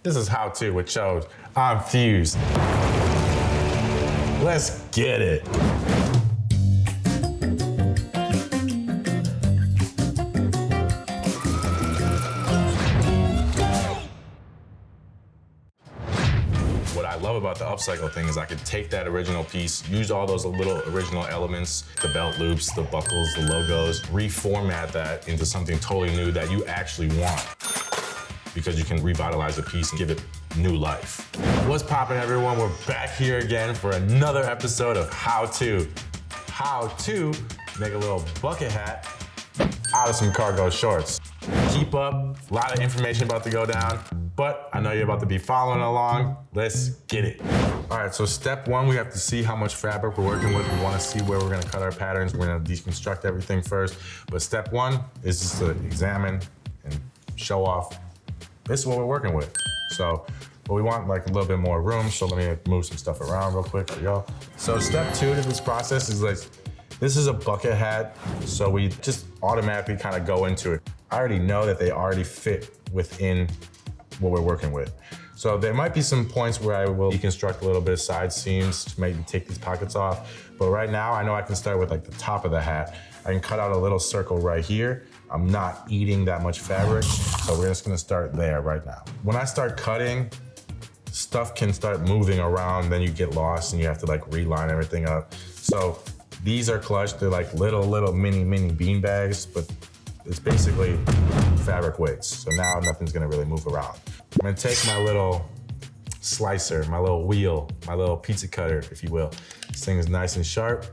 This is How To with Cho. I'm Fuse. Let's get it. What I love about the upcycle thing is I could take that original piece, use all those little original elements, the belt loops, the buckles, the logos, reformat that into something totally new that you actually want, because you can revitalize a piece and give it new life. What's poppin', everyone? We're back here again for another episode of How To. How to make a little bucket hat out of some cargo shorts. Keep up, a lot of information about to go down, but I know you're about to be following along. Let's get it. All right, so step one, we have to see how much fabric we're working with. We wanna see where we're gonna cut our patterns. We're gonna deconstruct everything first. But step one is just to examine and show off. This is what we're working with. So, but we want like a little bit more room, so let me move some stuff around real quick for y'all. So step two to this process is like, this is a bucket hat, so we just automatically kind of go into it. I already know that they already fit within what we're working with. So there might be some points where I will deconstruct a little bit of side seams to maybe take these pockets off. But right now, I know I can start with like the top of the hat. I can cut out a little circle right here. I'm not eating that much fabric, so we're just gonna start there right now. When I start cutting, stuff can start moving around, then you get lost and you have to like reline everything up. So these are clutched, they're like little mini bean bags, but it's basically fabric weights. So now nothing's gonna really move around. I'm gonna take my little slicer, my little wheel, my little pizza cutter, if you will. This thing is nice and sharp.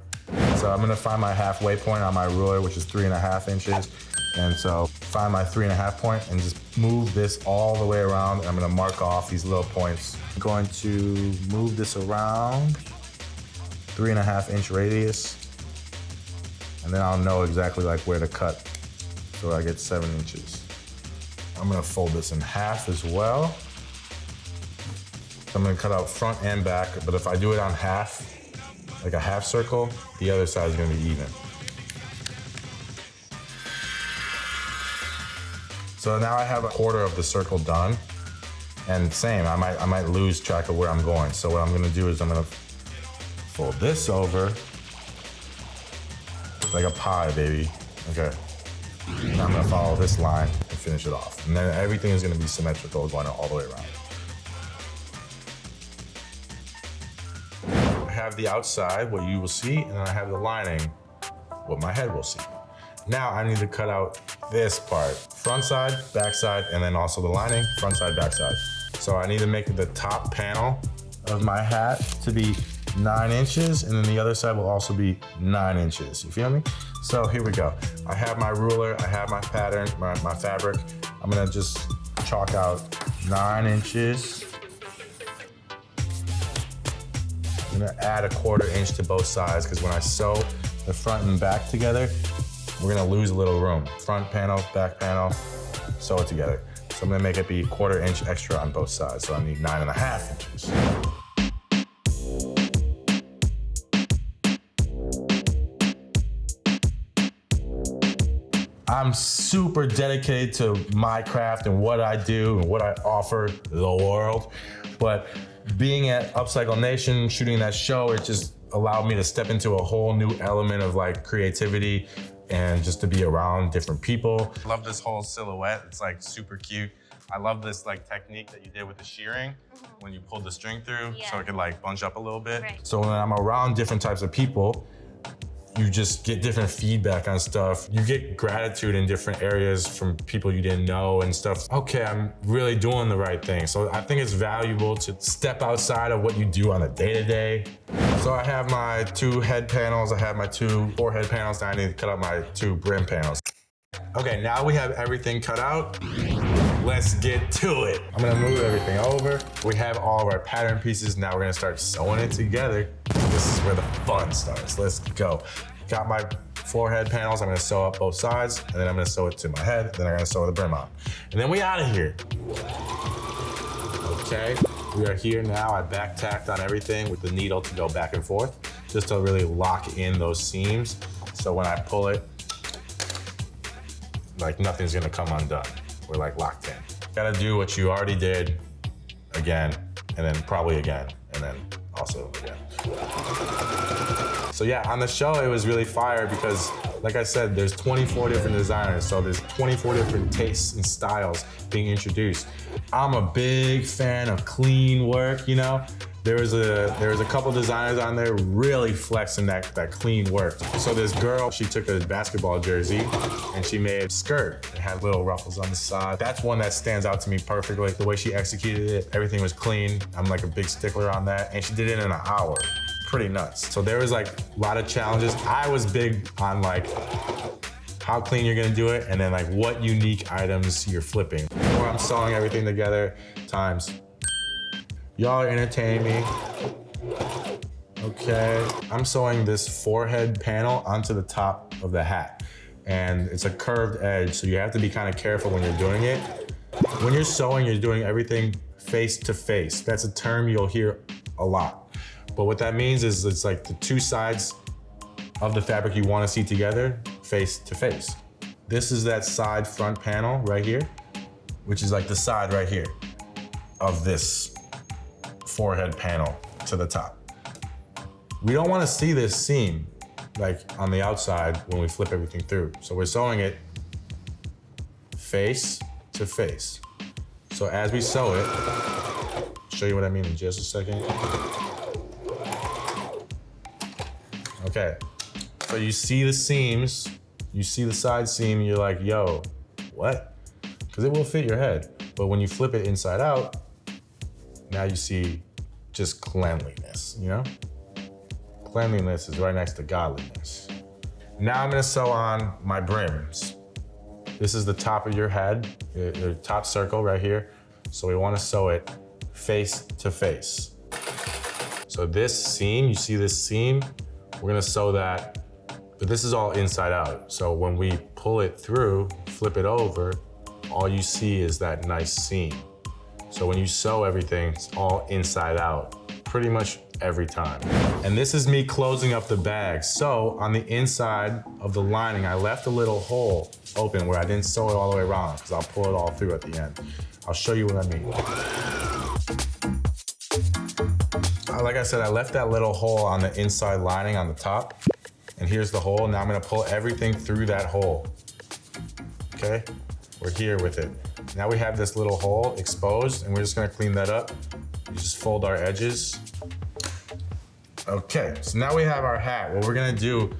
So I'm gonna find my halfway point on my ruler, which is 3.5 inches. And so find my 3.5 point and just move this all the way around. I'm gonna mark off these little points. I'm going to move this around 3.5 inch radius. And then I'll know exactly like where to cut. So I get 7 inches. I'm gonna fold this in half as well. I'm gonna cut out front and back, but if I do it on half, like a half circle, the other side is gonna be even. So now I have a quarter of the circle done. And same, I might lose track of where I'm going. So what I'm gonna do is I'm gonna fold this over like a pie, baby. Okay. Now I'm gonna follow this line and finish it off. And then everything is gonna be symmetrical going all the way around. I have the outside, what you will see, and then I have the lining, what my head will see. Now I need to cut out this part. Front side, back side, and then also the lining, front side, back side. So I need to make the top panel of my hat to be 9 inches, and then the other side will also be 9 inches. You feel me? So here we go. I have my ruler, I have my pattern, my fabric. I'm gonna just chalk out 9 inches. I'm gonna add a 1/4 inch to both sides, because when I sew the front and back together, we're gonna lose a little room. Front panel, back panel, sew it together. So I'm gonna make it be 1/4 inch extra on both sides. So I need 9.5 inches. I'm super dedicated to my craft and what I do and what I offer the world. But being at Upcycle Nation, shooting that show, it just allowed me to step into a whole new element of like creativity and just to be around different people. I love this whole silhouette. It's like super cute. I love this like technique that you did with the shearing when you pulled the string through, so it could like bunch up a little bit. Right. So when I'm around different types of people, you just get different feedback on stuff. You get gratitude in different areas from people you didn't know and stuff. Okay, I'm really doing the right thing. So I think it's valuable to step outside of what you do on a day-to-day. So I have my 2 head panels. I have my 2 forehead panels. Now I need to cut out my 2 brim panels. Okay, now we have everything cut out. Let's get to it. I'm gonna move everything over. We have all of our pattern pieces. Now we're gonna start sewing it together. This is where the fun starts. Let's go. Got my forehead panels. I'm gonna sew up both sides, and then I'm gonna sew it to my head, then I'm gonna sew the brim on. And then we out of here. Okay, we are here now. I back tacked on everything with the needle to go back and forth, just to really lock in those seams. So when I pull it, like nothing's gonna come undone. We're like locked in. Gotta do what you already did again, and then probably again, and then also again. So yeah, on the show, it was really fire because, like I said, there's 24 different designers, so there's 24 different tastes and styles being introduced. I'm a big fan of clean work, you know? There was a couple designers on there really flexing that clean work. So this girl, she took a basketball jersey and she made a skirt. It had little ruffles on the side. That's one that stands out to me perfectly. The way she executed it, everything was clean. I'm like a big stickler on that. And she did it in an hour. Pretty nuts. So there was like a lot of challenges. I was big on like how clean you're gonna do it and then like what unique items you're flipping. Or I'm sewing everything together times. Y'all are entertaining me. Okay, I'm sewing this forehead panel onto the top of the hat. And it's a curved edge, so you have to be kind of careful when you're doing it. When you're sewing, you're doing everything face to face. That's a term you'll hear a lot. But what that means is it's like the two sides of the fabric you want to see together, face to face. This is that side front panel right here, which is like the side right here of this forehead panel to the top. We don't want to see this seam like on the outside when we flip everything through. So we're sewing it face to face. So as we sew it, I'll show you what I mean in just a second. Okay, so you see the seams, you see the side seam, you're like, yo, what? Because it will fit your head. But when you flip it inside out, now you see just cleanliness, you know? Cleanliness is right next to godliness. Now I'm gonna sew on my brims. This is the top of your head, your top circle right here. So we wanna sew it face to face. So this seam, you see this seam? We're gonna sew that, but this is all inside out. So when we pull it through, flip it over, all you see is that nice seam. So when you sew everything, it's all inside out, pretty much every time. And this is me closing up the bag. So on the inside of the lining, I left a little hole open where I didn't sew it all the way around because I'll pull it all through at the end. I'll show you what I mean. Like I said, I left that little hole on the inside lining on the top. And here's the hole. Now I'm gonna pull everything through that hole. Okay, we're here with it. Now we have this little hole exposed and we're just gonna clean that up. You just fold our edges. Okay, so now we have our hat. What we're gonna do,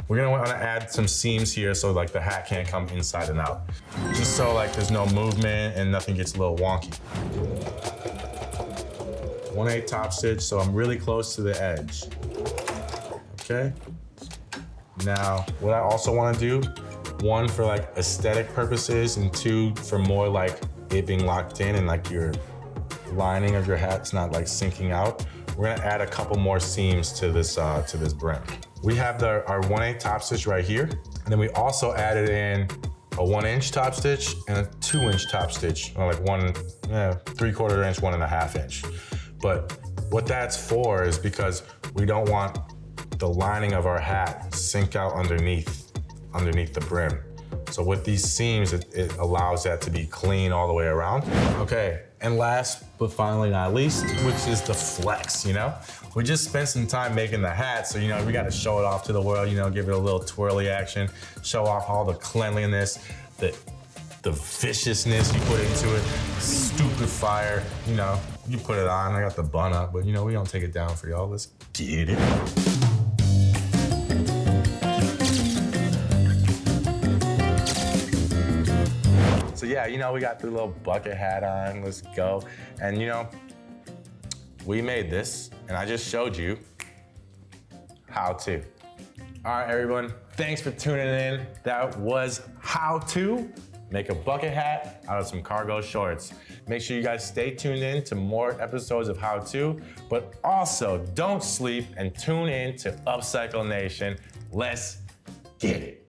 we're gonna wanna add some seams here so like the hat can't come inside and out. Just so like there's no movement and nothing gets a little wonky. 1/8 top stitch, so I'm really close to the edge. Okay? Now, what I also wanna do, one for like aesthetic purposes and two for more like it being locked in and like your lining of your hat's not like sinking out. We're gonna add a couple more seams to this brim. We have our 1/8 top stitch right here. And then we also added in a 1-inch top stitch and a 2-inch top stitch, or like 3/4 inch, 1.5 inch. But what that's for is because we don't want the lining of our hat sink out underneath the brim. So with these seams, it allows that to be clean all the way around. Okay, and last but finally not least, which is the flex, you know? We just spent some time making the hat, so you know, we gotta show it off to the world, you know, give it a little twirly action, show off all the cleanliness, the viciousness you put into it, stupid fire, you know, you put it on, I got the bun up, but you know, we don't take it down for y'all, let's get it. So yeah, you know, we got the little bucket hat on, let's go. And you know, we made this, and I just showed you how to. All right, everyone, thanks for tuning in. That was how to make a bucket hat out of some cargo shorts. Make sure you guys stay tuned in to more episodes of How To, but also don't sleep and tune in to Upcycle Nation. Let's get it.